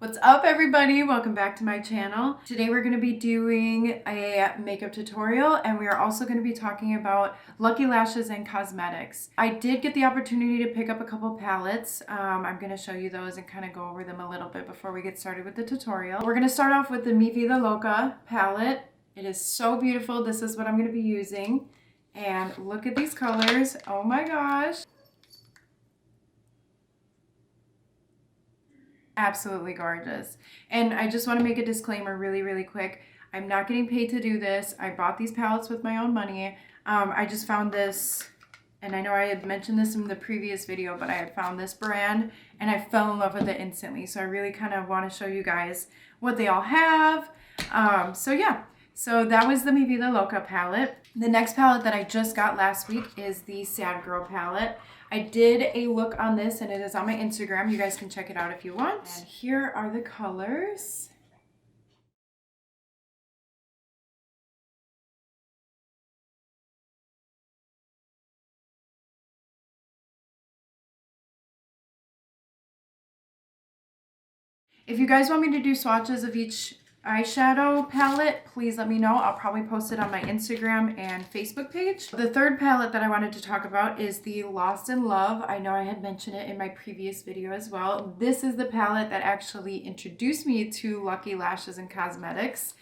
What's up, everybody? Welcome back to my channel. Today we're going to be doing a makeup tutorial, and we are also going to be talking about Lucky Lashes and cosmetics. I did get the opportunity to pick up a couple palettes. I'm going to show you those and kind of go over them a little bit before we get started with the tutorial. We're going to start off with the Vida Loca palette. It is so beautiful. This is what I'm going to be using. And look at these colors. Oh my gosh. Absolutely gorgeous. And I just want to make a disclaimer really quick. I'm not getting paid to do this. I bought these palettes with my own money. I just found this, and I know I had mentioned this in the previous video, but I had found this brand and I fell in love with it instantly. So I really kind of want to show you guys what they all have. So that was the Mi Vida Loca palette. The next palette that I just got last week is the Sad Girl palette. I did a look on this and it is on my Instagram. You guys can check it out if you want. And here are the colors. If you guys want me to do swatches of each eyeshadow palette, please let me know. I'll probably post it on my Instagram and Facebook page. The third palette that I wanted to talk about is the Lost in Love. I know I had mentioned it in my previous video as well. This is the palette that actually introduced me to Lucky Lashes and cosmetics.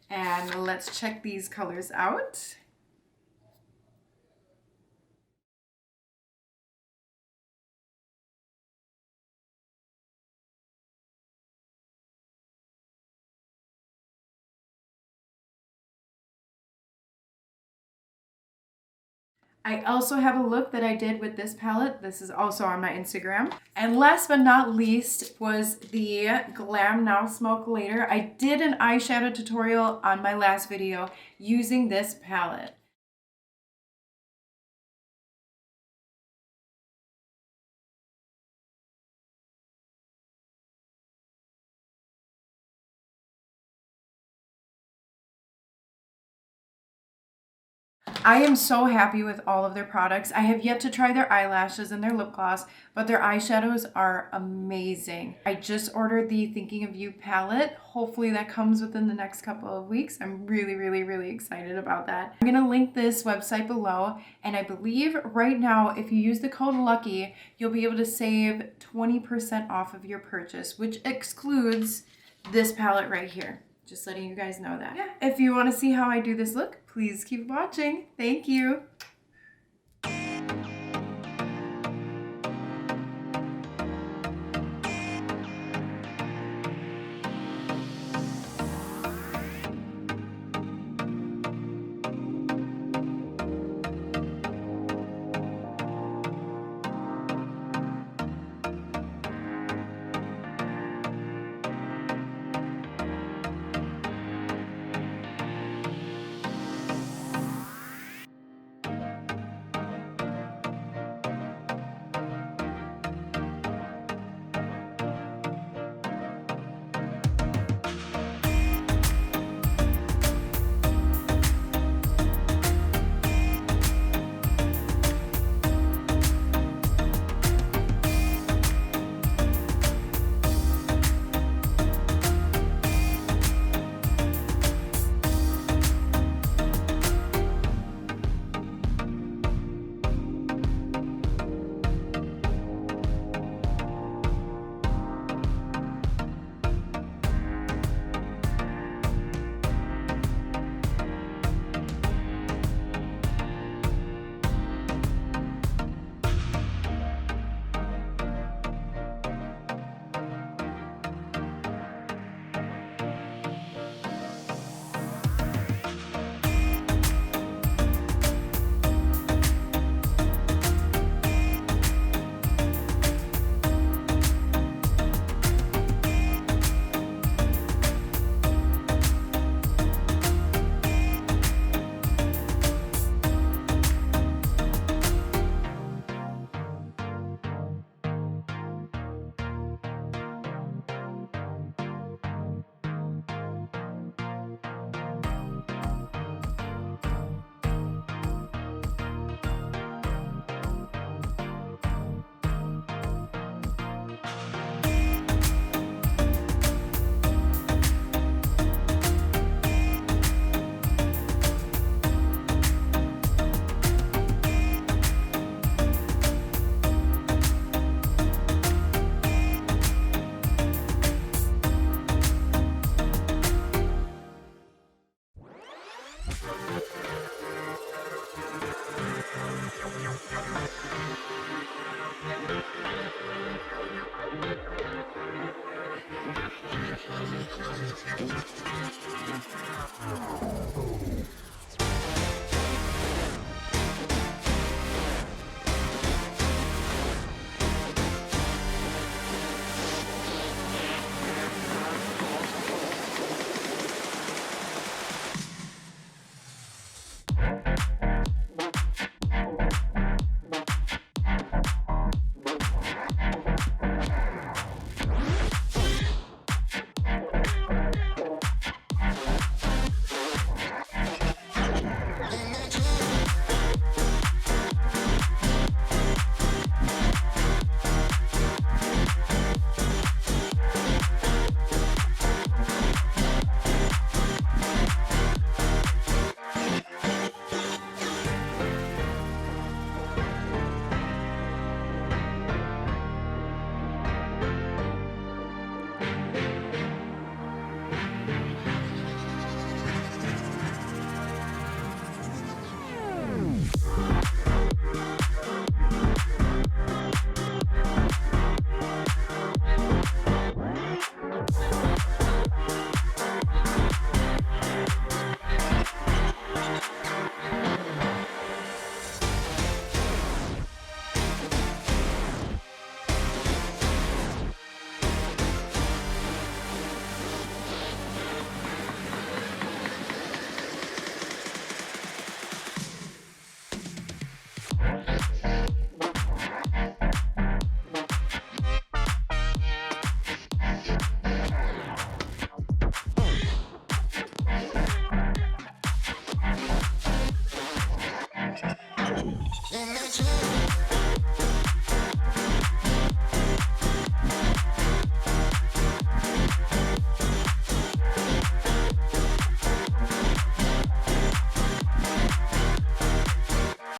And let's check these colors out. I also have a look that I did with this palette. This is also on my Instagram. And last but not least was the Glam Now Smoke Later. I did an eyeshadow tutorial on my last video using this palette. I am so happy with all of their products. I have yet to try their eyelashes and their lip gloss, but their eyeshadows are amazing. I just ordered the Thinking of You palette. Hopefully that comes within the next couple of weeks. I'm really excited about that. I'm gonna link this website below, and I believe right now if you use the code LUCKY, you'll be able to save 20% off of your purchase, which excludes this palette right here. Just letting you guys know that. Yeah. If you want to see how I do this look, please keep watching. Thank you.